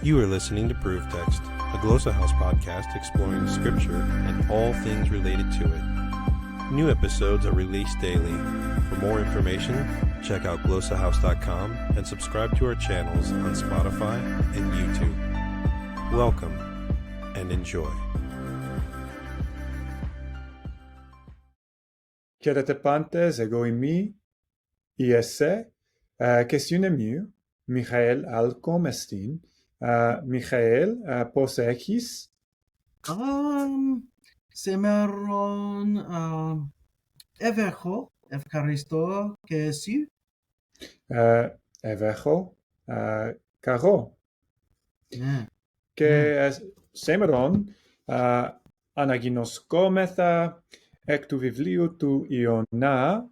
You are listening to ProveText, a Glossa House podcast exploring Scripture and all things related to it. New episodes are released daily. For more information, check out glossahouse.com and subscribe to our channels on Spotify and YouTube. Welcome and enjoy. Χαίρετε πάντες, εγώ είμαι η ΕΣΕ και συνεμίου Μιχαήλ Halcomb εστίν. Μιχαήλ, πώς έχεις? Σήμερον ευέχω, ευχαριστώ και εσύ. Ευέχω, καγώ. Ναι. Και σήμερον αναγνωσκόμεθα εκ του βιβλίου του Ιωνά,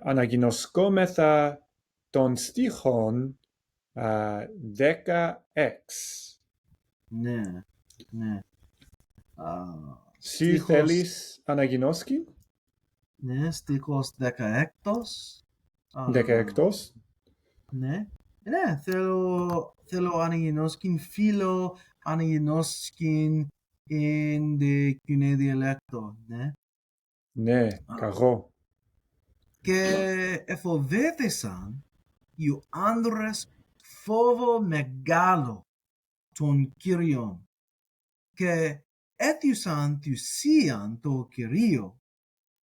αναγνωσκόμεθα των στίχων 16. Ναι, ναι. Συ θέλεις αναγνώσκει? Ναι, στίχος 16. 16. Ναι. Ναι, θέλω αναγνώσκει, φίλο αναγνώσκει in the Koine διαλέκτο, ναι. Ναι, καγώ. Και εφοβέθησαν οι άνδρες φόβο μεγάλο των Κύριων και έθιουσαν θυσίαν το Κυρίο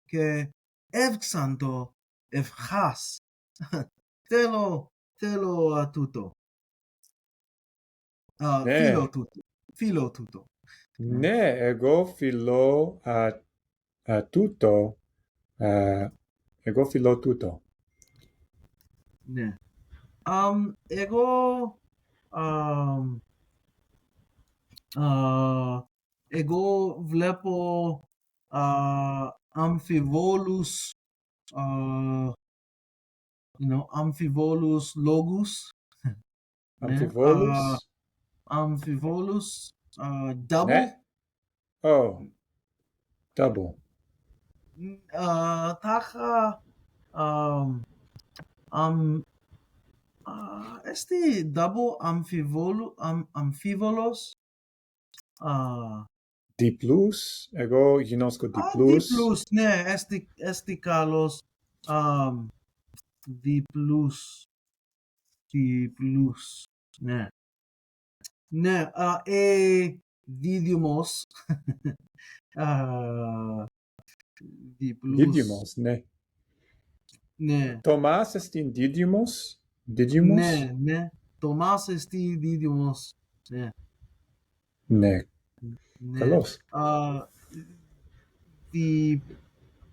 και έβξαν το ευχάς. Θέλω τούτο. Ναι. Φίλο τούτο. Ναι, εγώ φιλώ τούτο. Εγώ φιλώ τούτο. Ναι. Εγώ βλέπω αμφιβόλους αμφιβόλους λόγους. Αμφιβόλους. Αμφιβόλους double. Ναι. Oh, double. Τάχα εστί double αμφίβολος. Διπλούς. Εγώ γινώσκω διπλούς. Διπλούς, ναι, εστί καλός. Διπλούς, ναι. Ναι, δίδυμος. Δίδυμος, ναι. Ναι. Τομάς εστίν δίδυμος. Δίδυμος. Ναι. Τομάς εστί δίδυμος. Ναι. Ναι. Ναι. Καλώς.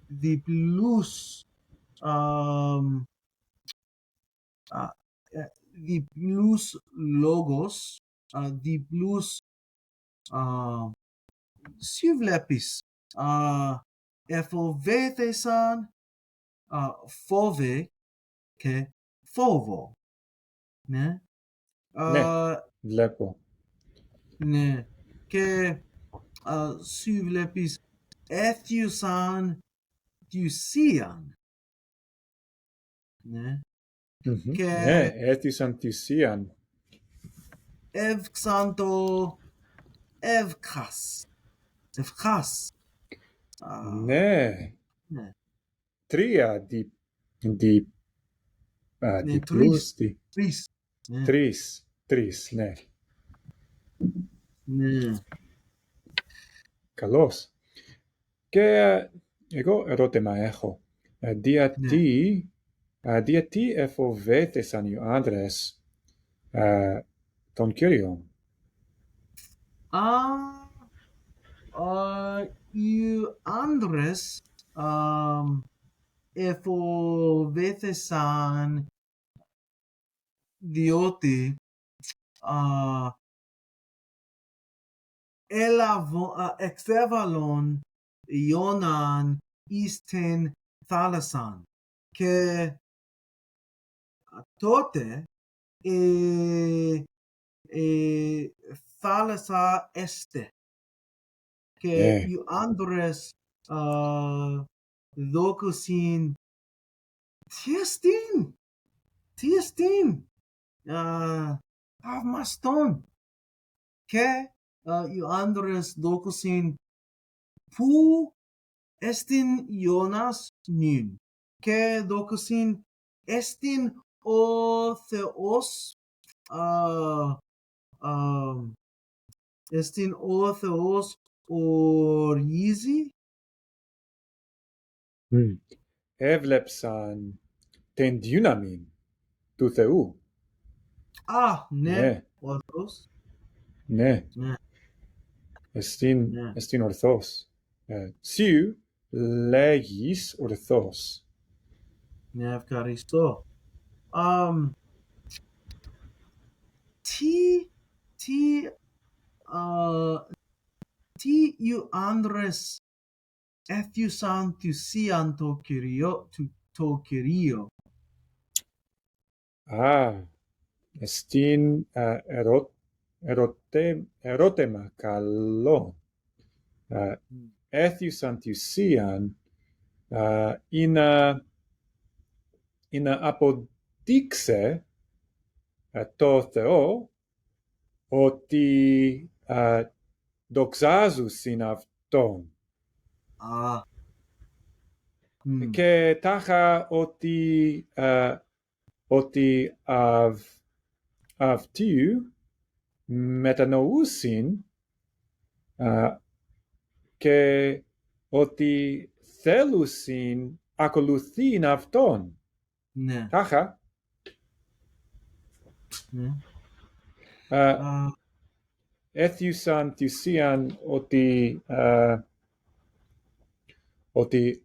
Διπλούς διπλούς λόγος, διπλούς εσύ βλέπεις εφοβέθησαν φόβε και φόβο. Ναι. Ναι, βλέπω. Ναι. Και εσύ βλέπεις έθιουσαν θυσίαν. Ναι. Και Ναι, έθισαν θυσίαν. έβξαν το ευχάς. Ναι. Ναι. Τρία διπλούς. Τρεις. Τρεις, ναι. Ναι. Καλώς. Και εγώ ερώτημα έχω. Γιατί εφοβέθησαν οι άντρες των Κύριων? Οι άντρες εφοβέθησαν διότι εξέβαλον Ιώναν εις την θάλασσαν και τότε θάλασσα έστε και οι άντρες δόκουσιν τι εστίν Avmaston. Και ο άντρες δόκουσιν που εστιν Ιώνας νυν. Και δόκουσιν εστιν ο Θεός εστιν ο Θεός ορίζει. Έβλεψαν την δύναμη του Θεού. Ναι, Ναι, ο Θεός. ναι, Ναι, εστιν ορθός. Σου λέγεις ορθός. ναι, ευχαριστώ. Τι οι άντρες έφτιασαν θυσίαν το Κυρίο. Εστιν ερώτημα καλό. Έθιουσαν θυσίαν είναι αποδείξε το Θεό ότι δοξάζουν αυτόν. Και τάχα ότι αυτού μετανοούσιν και ότι θέλουσιν ακολουθήν αυτόν. Ναι. Τάχα. Ναι. Έθιουσαν θυσίαν ότι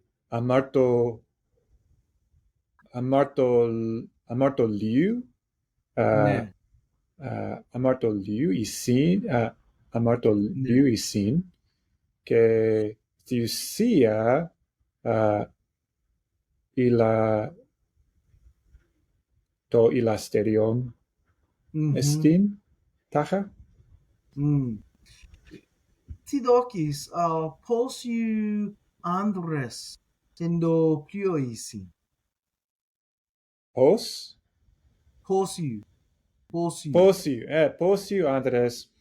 αμαρτωλίου Ναι. αμαρτωλίου εισήν και θυσία το ηλαστεριόν εστίν τάχα. Τι δόκεις, πώς οι άντρες εν το πλοίησιν. Πώς οι άντρες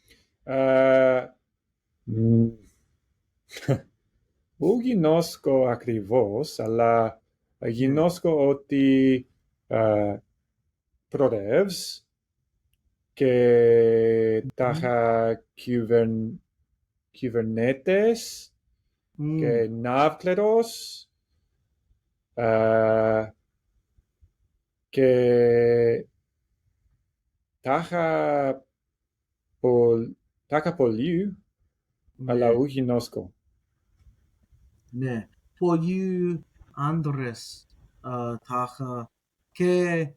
δεν γινώσκω ακριβώς, αλλά γινώσκω ότι προτεύς και τάχα κυβερνέτες και ναύκλερος και τάχα πολλοί, αλλά δεν γινώσκω. Ναι, πολλοί άντρες τάχα και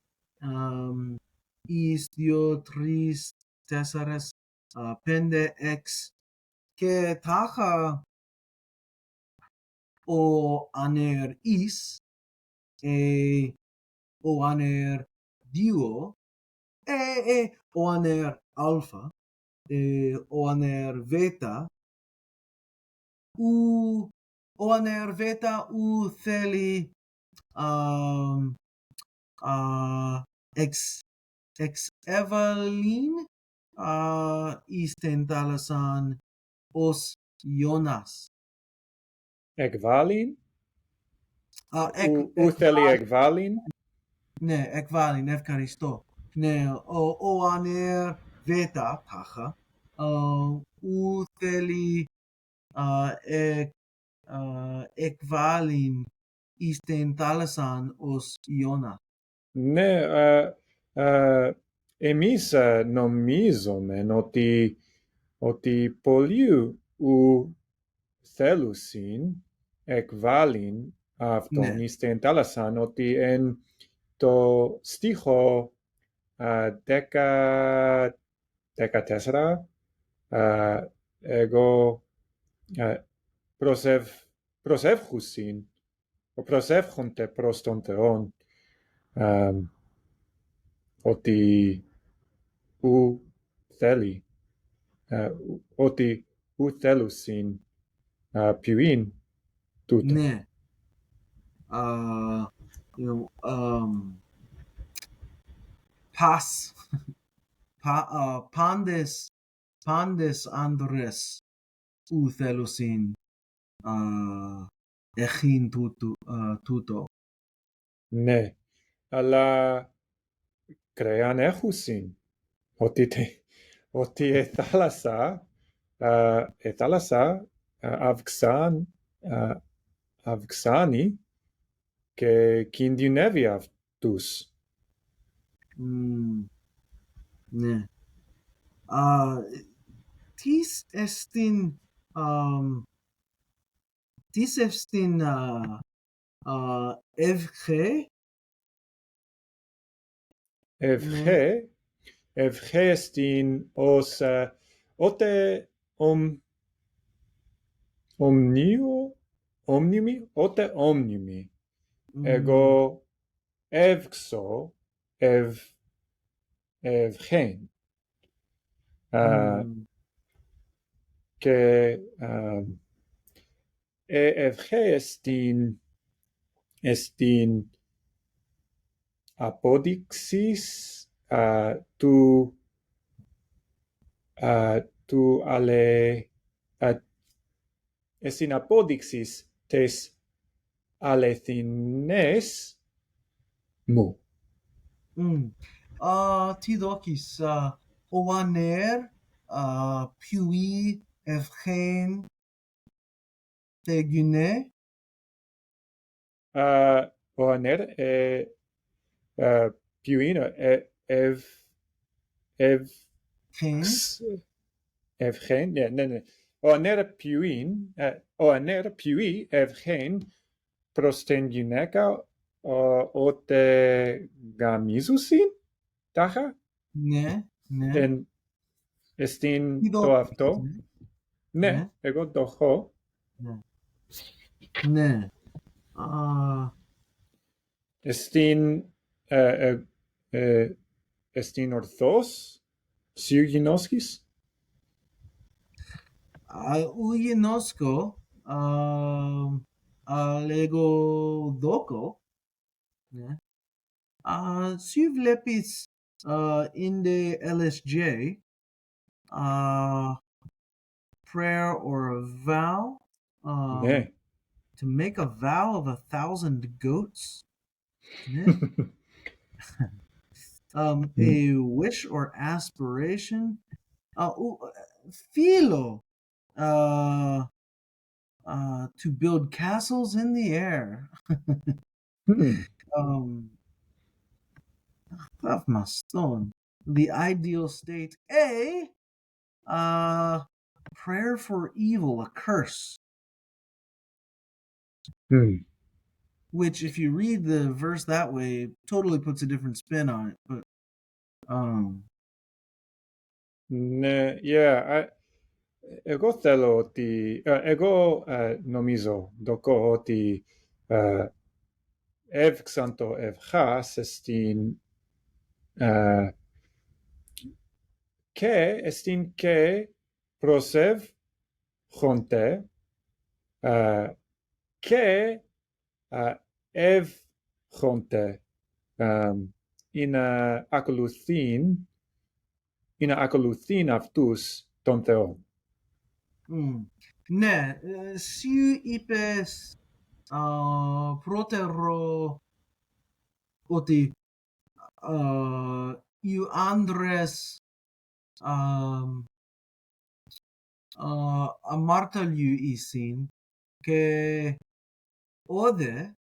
εις 2, 3, 4, 5, 6 και τάχα ο ανέρ εις, ο ανέρ 2, ο ανέρ αλφα, ο ανέρ βέτα, ο ανέρ βέτα ου θέλει εξέβαλιν εις την θάλασσαν ως Ιώνας. Εκβάλιν. Ου θέλει εκβάλιν. Ναι, εκβάλιν, ευχαριστώ. Ναι, ο ανέρ βέτα τάχα ου θέλει εκβάλιν εις την θάλασσαν ως Ιώνα. Ναι, εμείς νομίζουμε ότι πολλοί ου θέλουσιν εκβάλιν αυτόν εις την θάλασσαν, ότι εν το στίχο 14 εγώ προσεύχονται προς τον Θεόν ότι ου θέλει, ότι ου θέλουσιν ποιήν τούτο. Ναι. Πας. Pandes Andres Uthelusin Echin Tuto. Ναι, αλλά κρέαν έχουσιν ότι η θάλασσα αυξάνει και κινδυνεύει αυτούς. Ναι. Τις εστιν ευχέ. Ευχέ στην ως ότε όμνημη. Εγώ εύξω ευχέν. Και ευχέ στην απόδειξης του στην απόδειξης της αληθινές μου. Τι δόκεις ο ανέρ πιουί ευχέν τεγινέ. Ο ανέρ ποιουίν ευχέν, ναι. Ο ανέρ ποιουί ευχέν προς την γυναίκα ότε γαμίζουσιν, τάχα. Ναι. Εστίν το αυτό. Ναι, εγώ το έχω. Ναι. Εστίν ορθός, σιου γινώσκεις. Ου γινώσκω, λέγω δόκο. Ναι. Σιου βλέπεις in the LSJ prayer or a vow, Ναι. to make a vow of 1,000 goats, a wish or aspiration, philo, to build castles in the air. Thaumaston, the ideal state. Prayer for evil, a curse. Which, if you read the verse that way, totally puts a different spin on it. But, ναι, εγώ θέλω ότι, εγώ νομίζω, δοκώ ότι εύξαν το ευχάς στην και προσεύχονται και εύχονται ή να ακολουθήν αυτούς τον Θεό. Ναι, σου είπες πρώτερο ότι οι άντρες αμάρταλιου ήσιν και όδε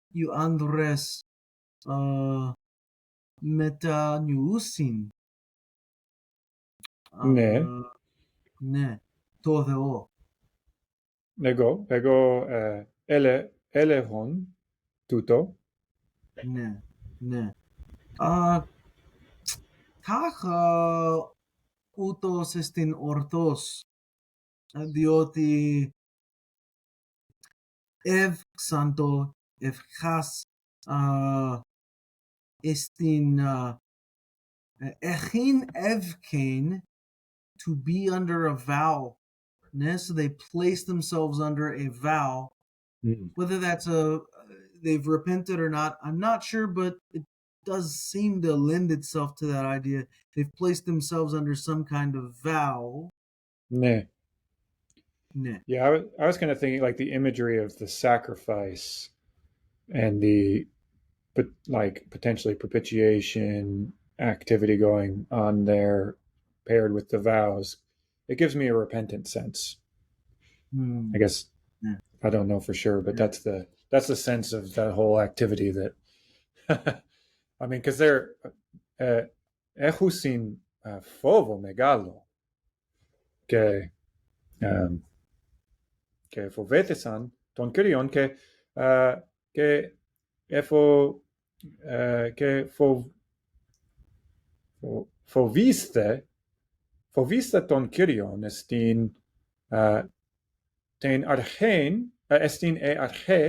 οι άντρες μετανιούσιν. Ναι, το Θεό. Εγώ έλεγχον τούτο. Ναι. Τάχα ούτως εστιν ορθός, διότι εύξαν το ευχάς εστιν εχίν ευκέν to be under a vow. So they place themselves under a vow. Whether that's they've repented or not, I'm not sure, but does seem to lend itself to that idea. They've placed themselves under some kind of vow. Ne. Ne. Yeah, I was kind of thinking like the imagery of the sacrifice and the but like potentially propitiation activity going on there paired with the vows. It gives me a repentant sense. I guess Ne. I don't know for sure, but Yeah. that's the sense of that whole activity that I mean, because they're echusin fovo megalo que que fovetesan ton kyrion que efo que foviste ton kyrion estin ten archein estin e arche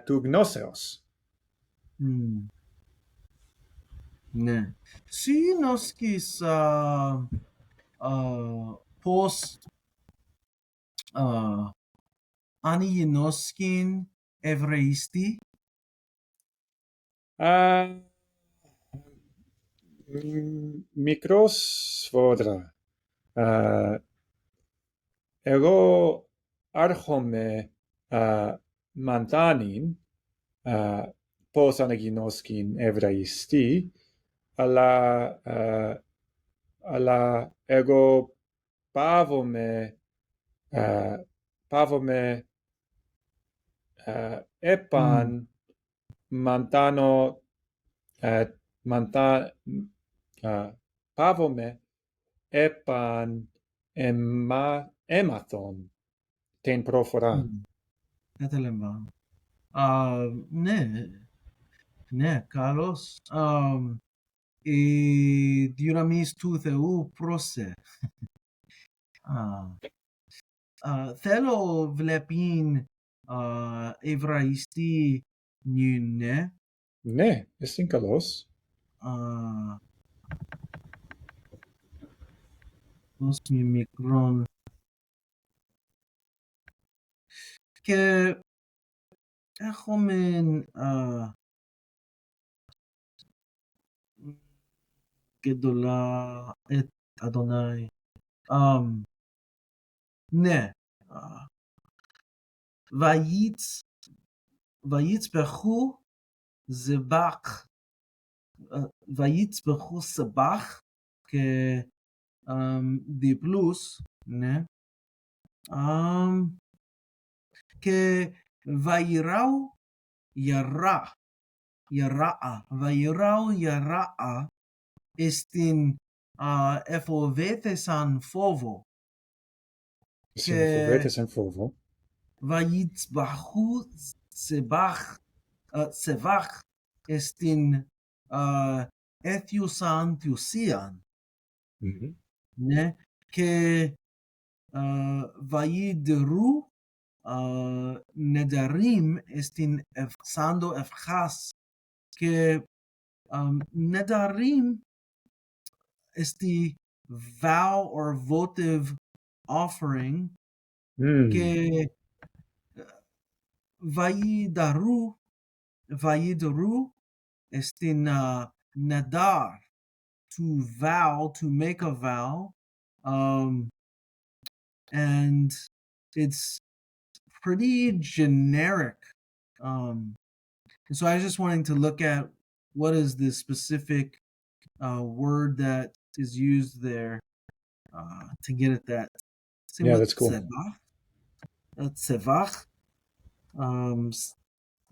tu gnoseos. Ne. Sinoskis pos aninoskin evreisti. Mikros svodra. Εγώ άρχομαι μαντάνιν πώς αναγινώσκην Εβραϊστή, αλλά εγώ πάβομαι επαν μαντάνο πάβομαι επαν έμαθον την προφοράν. Καταλαβαίνω. Ναι, ναι, καλώς. Η δύναμη του Θεού πρόσε. Θέλω βλέπειν Εβραϊστή νυν, Ναι, είναι καλός. ως μικρόν. Και έχουμε גדולה את אדוני. Ναι. ויצבחו זבח. ויצבחו סבח כדיפלוס. Ναι. Και ויראו ירע. ויראו ירע στην εφοβέθεσαν φόβο. Φοβέτεσαν φόβο. ויצבחו סבח στην έθιουσαν θουσίαν. Ναι. Και וידרו נדרים στην ευξάντο ευχάς. Και נדרים στη vow or votive offering. Και βαϊδαρού στην nadar, to vow, to make a vow, and it's pretty generic. And so I was just wanting to look at what is the specific word that is used there to get at that. Yeah, that's cool. Tsevach,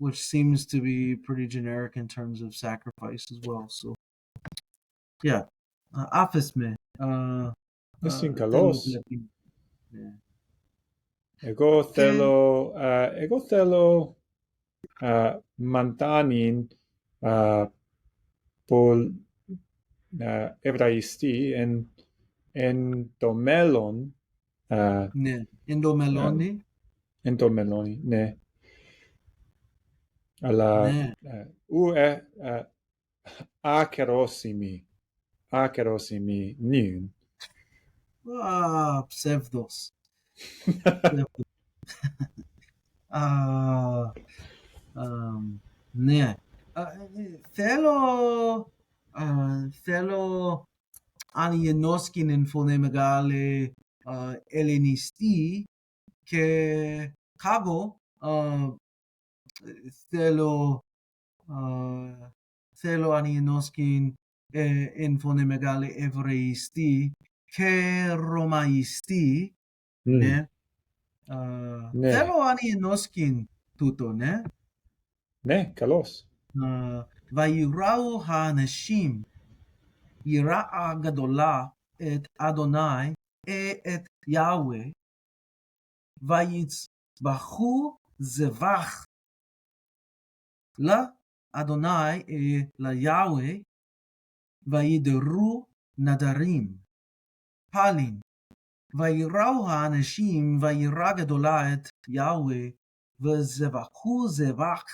which seems to be pretty generic in terms of sacrifice as well. So, yeah, afisme. Είναι καλός. Εγώ θέλω μαντάνιν που Εβραϊστή εν το μέλλον. Ναι, εν το μελώνι. Εν το μέλλον, ναι. Αλλά άκεροσιμη νυν. Ψεύδος. Ναι. θέλω αν ενώσκηνεν φωνέ μεγάλε ελληνιστή και κάγω θέλω αν ενώσκην εν φωνέ μεγάλε εβραϊστή και ρωμαϊστή, ναι. Ναι. θέλω αν ενώσκην τούτο, ναι. Ναι, καλώς. ויראו האנשים יראה גדולה את אדוני את יהוה ויצבחו זבח לאדוני ליהוה וידרו נדרים פלין ויראו האנשים ויראה גדולה את יהוה וזבחו זבח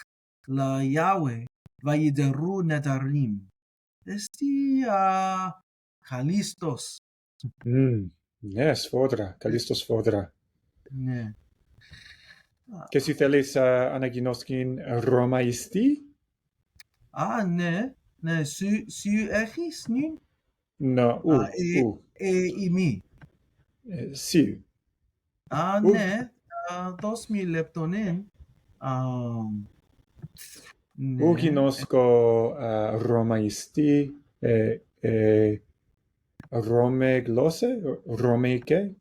ליהוה וידרו נדרים. Esti Καλίστος. Ναι, σφόδρα. Καλώς σφόδρα. Ναι. Και εσύ θέλεις ανακοινώσκην ρωμαϊστή? Ναι. Ναι. Σου έχεις νυν? No, Ημί. Συ. Ναι. Δώσ' μου λεπτονέν. Ου γινώσκω ρωμαϊστή ρώμε γλώσσε, ρωμαϊκέ.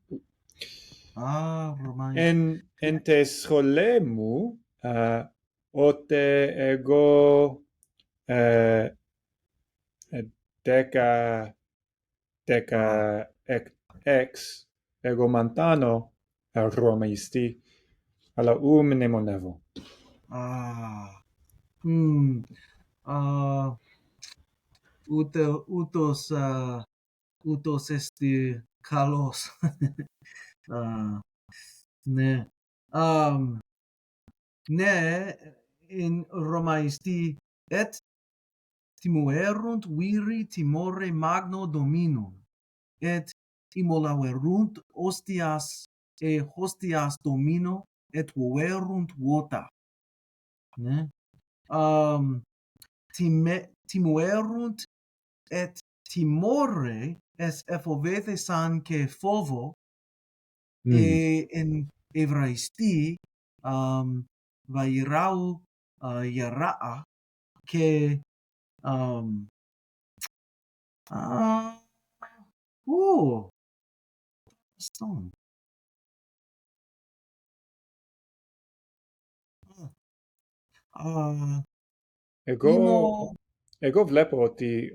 Ρωμαϊκέ. Εν τε σχολέ μου, ότε εγώ 10 εγώ μαντάνω ρωμαϊστή, αλλά ου μνημονεύω. Ούτως εστί καλός. Ναι. Ναι, in Romaisti et timuerunt viri timore magno dominum et immolaverunt hostias domino et voverunt vota. Ναι. Timuerunt et timore es εφοβέθησαν και φόβο en Εβραϊστή βαϊράου γεράα και στον. Εγώ βλέπω ότι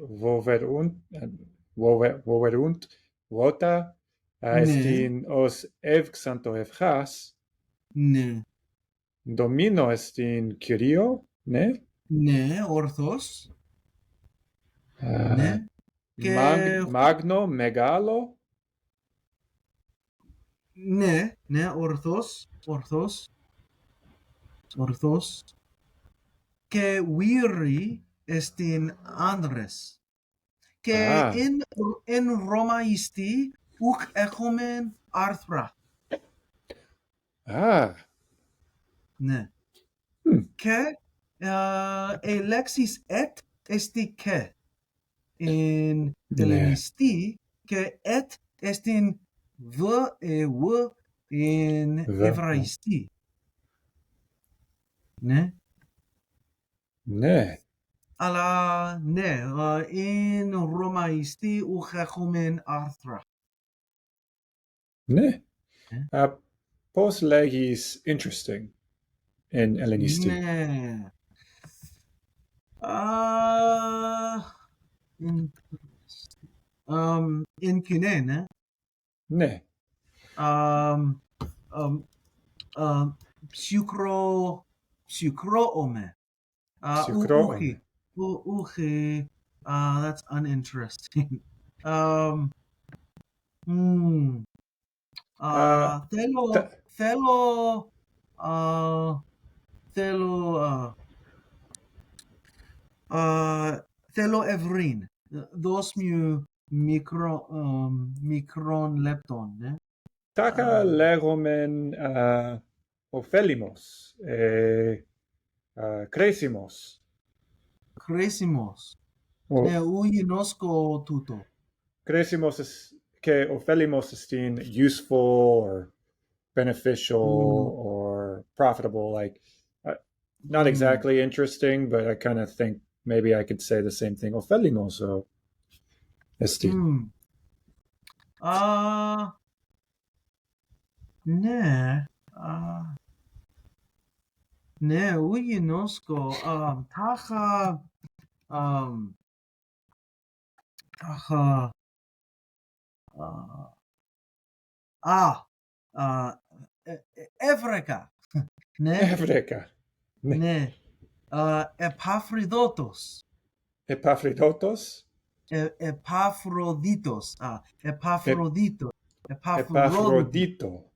βοβερούντ βότα εστιν ως εύξαντο ευχάς. Ναι. Δομήνο εστιν κυρίω, ναι. Ναι, ορθώς. Ναι. Μάγνο, μεγάλο. Ναι, ναι, ορθώς. Και βίρι εστιν άνδρες. Και εν Ρωμαϊστή ουκ έχομεν άρθρα. Ναι. Και η λέξης et εστί και. Εν ελληνιστή και et εστιν β εν εβραϊστή. Ναι. Ναι. Αλλά ναι, εν Ρωμαϊστή ουκ έχομεν άρθρα. Ναι. Πώς λέγεις interesting εν ελληνιστή? Ναι. In Koine, ναι. Ναι. Psychroome. Uchi. That's uninteresting. Θέλω ευρύν. Δώσ' μου μικρόν λεπτόν, ναι. Τάκα λέγομεν ωφέλιμος, κρίσιμος. Crecimos. O Ναι, ου γινώσκω τούτο. crecimos is que ωφέλιμος εστίν useful or beneficial or profitable, like not exactly interesting, but I kind of think maybe I could say the same thing. ωφέλιμος εστίν. Ναι. Ναι, ου γινώσκω. Τάχα. Τάχα. Έβρεκα. Ναι. Ευρέκα. Ναι. Επαφροδίτος. Επαφροδίτος. Επαφροδίτος. Επαφροδίτο. Επαφροδίτο.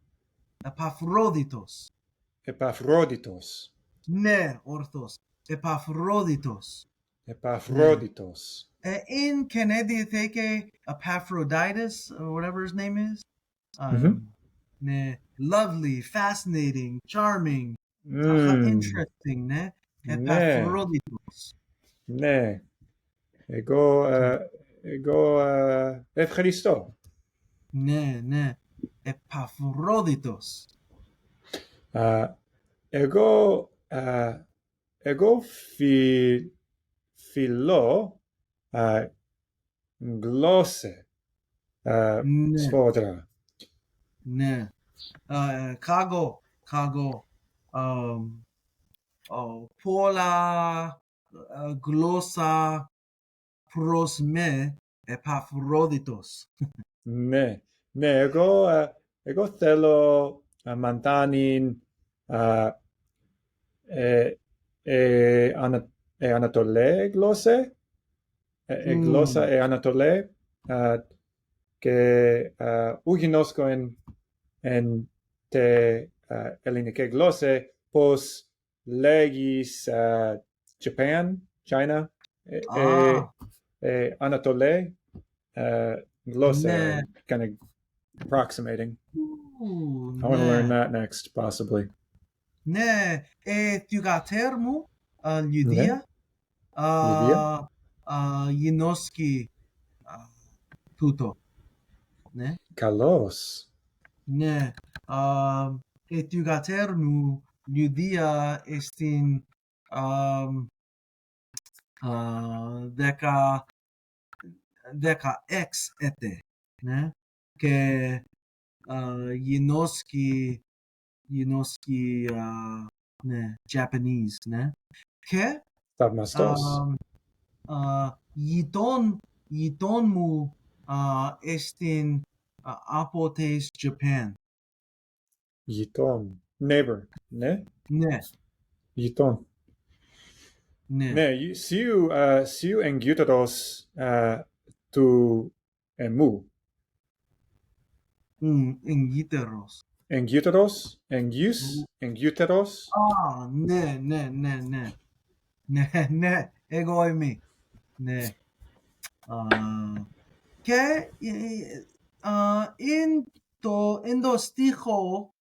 Επαφρόδιτος. Επαφρόδιτος. Ναι, ορθώς. Επαφρόδιτος. Επαφρόδιτος. In Canadiatheke Epaphroditus, or whatever his name is. Ne, lovely, fascinating, charming, interesting, ne? Epaphroditos. Ναι. Εγώ ευχαριστώ. Ναι, ναι. Epaphroditos. Εγώ φιλώ γλώσσε σφόδρα. Ναι. Kago. Πολλά γλώσσα προς με Επαφρόδιτος. Ναι. Εγώ θέλω μαντάνιν Ανατολέ γλώσσα. Γλώσσα Ανατολέ και ουγινώσκω εν τε ελληνική γλώσσα πώς λέγεις Japan, China, Ανατολέ γλώσσα, kind of approximating. I want to learn that next, possibly. Ναι, τιουγατέρ μου, Λιδία, γινώσκει τούτο. Ναι. Καλώς. Ναι, τιουγατέρ μου, Λιδία, εστιν 16 έτε. Ναι, και γινώσκει ναι, Japanese, ναι. Και Θαυμαστός. γειτόν μου εστιν από τις Japan. Γειτόν. Neighbor. Ναι. Ναι. Γειτόν. Ναι. Ναι. Σιου εγκύτερος του εμού. Εγκύτερος. Εγκύτερος. Εγκύτερος. Ναι. Ναι. Εγώ είμαι. Ναι. Και in το στίχο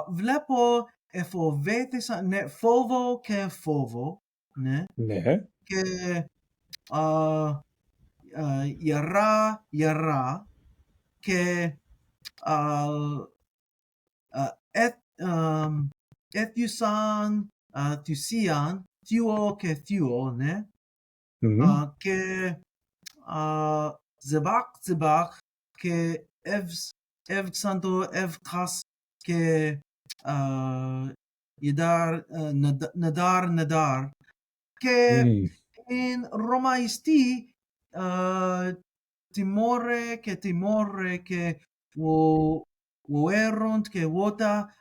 βλέπω εφοβέθησα, ναι, φόβο και φόβο, ναι. Ναι. Και γερά και έθιουσαν, θυσίαν, θείο και θείο, ναι. Και ζεβάκ και εύξαντο εύκας και νεδάρ και in ρωμαϊστή τιμόρε και βουέροντ και βότα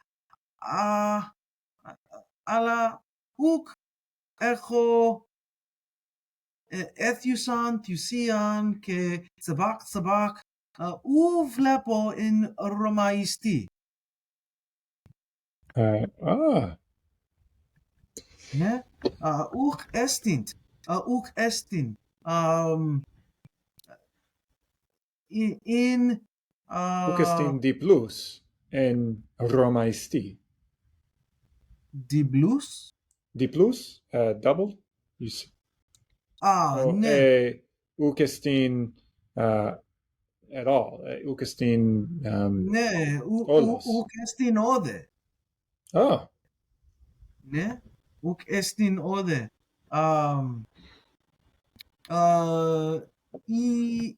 αλλά ουκ έχω έθιουσαν, θυσίαν και ζεβάκ ου βλέπω in ρωμαϊστή. Ναι, ουκ έστιν. In Ουκ εστίν διπλούς εν ρωμαϊστή. διπλούς. di plus, double. Ne. Ukestin at all. Ukestin Ne. olos. Uk estin ode. Oh, Ne. Uk estin ode. I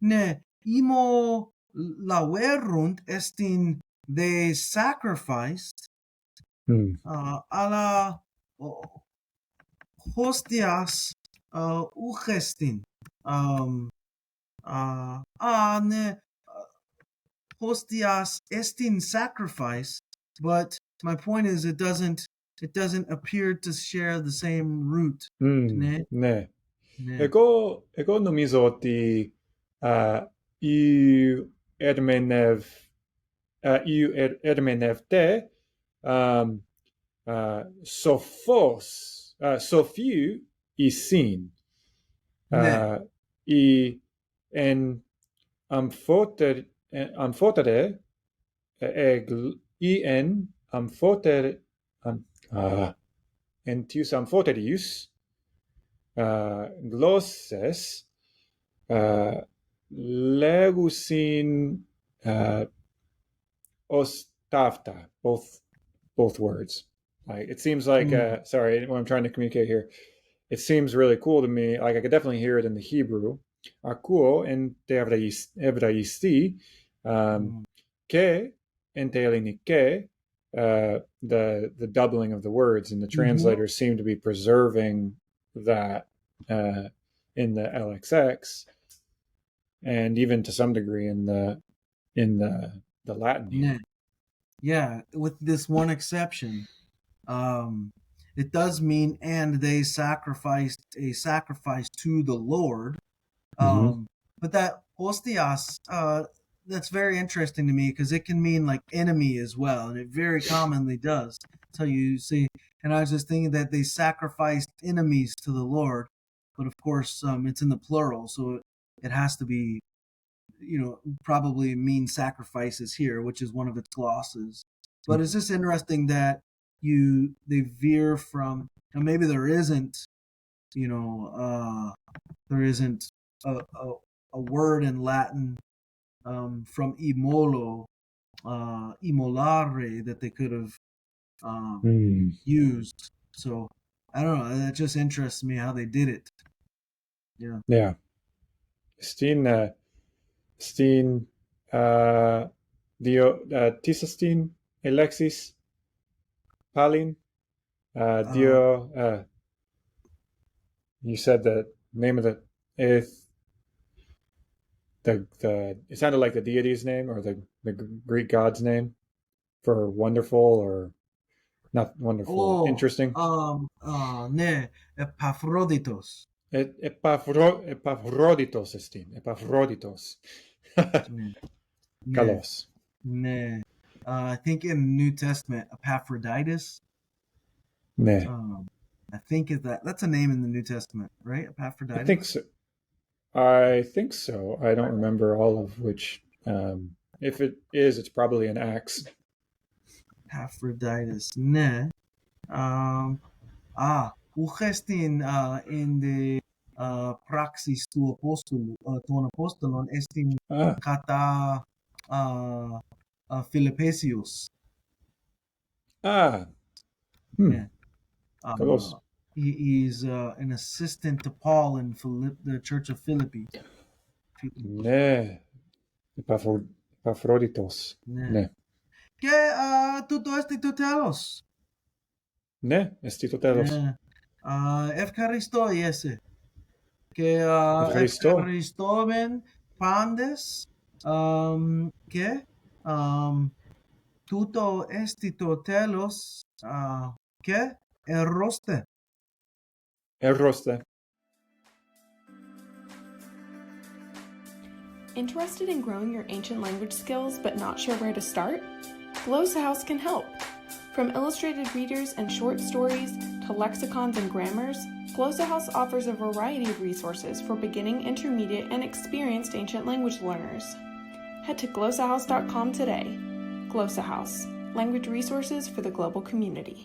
ne. Imo laverunt estin they sacrificed ala hostias ugestin. Ne. Hostias estin sacrifice, but my point is it doesn't appear to share the same root. Ne. ναι. Ne. Εγώ νομίζω ότι οι ερμηνευτές σοφοί εισήν Ναι. εν αμφότερε ή εν τους αμφότερους γλώσσες λέγουσιν ως ταύτα, both words. Like it seems like sorry, what I'm trying to communicate here, it seems really cool to me. Like I could definitely hear it in the Hebrew. Ακούω εν τε εβραϊστή και εν τε ελληνικέ, the doubling of the words, and the translators seem to be preserving that in the LXX, and even to some degree in the Latin here. Yeah, with this one exception, it does mean and they sacrificed a sacrifice to the Lord. But that hostias, that's very interesting to me because it can mean like enemy as well, and it very commonly does. So you see, and I was just thinking that they sacrificed enemies to the Lord, but of course it's in the plural, so it has to be, probably mean sacrifices here, which is one of its glosses. But it's just interesting that they veer from, maybe there isn't a word in Latin from imolo, imolare, that they could have used. So I don't know. That just interests me how they did it. Yeah. Steen Tisastin Alexis Palin Dio. You said the name of the it sounded like the deity's name or the Greek god's name for wonderful or not wonderful, interesting. Ne, Epaphroditos. Epaphroditos estin. Epaphroditos. Kalos. Ne. I think in the New Testament, Epaphroditus. Ne. I think that's a name in the New Testament, right? Epaphroditus. I think so. I don't remember all of which. If it is, it's probably an Acts. Epaphroditus. Ne. Ugestin in the praxis tu apostolon estin kata Philippesius. Yeah. He is an assistant to Paul in the Church of Philippi. Ne. Epaphroditos. Ne. Και τούτο έστι το τέλος. Ναι, έστι το τέλος. Ευχαριστώ, Jesse. Και ευχαριστούμε πάντες και τούτο έστι το τέλος και ερώστε. Ερώστε. Interested in growing your ancient language skills but not sure where to start? Glossa House can help. From illustrated readers and short stories to lexicons and grammars, Glossa House offers a variety of resources for beginning, intermediate, and experienced ancient language learners. Head to glossahouse.com today. Glossa House, language resources for the global community.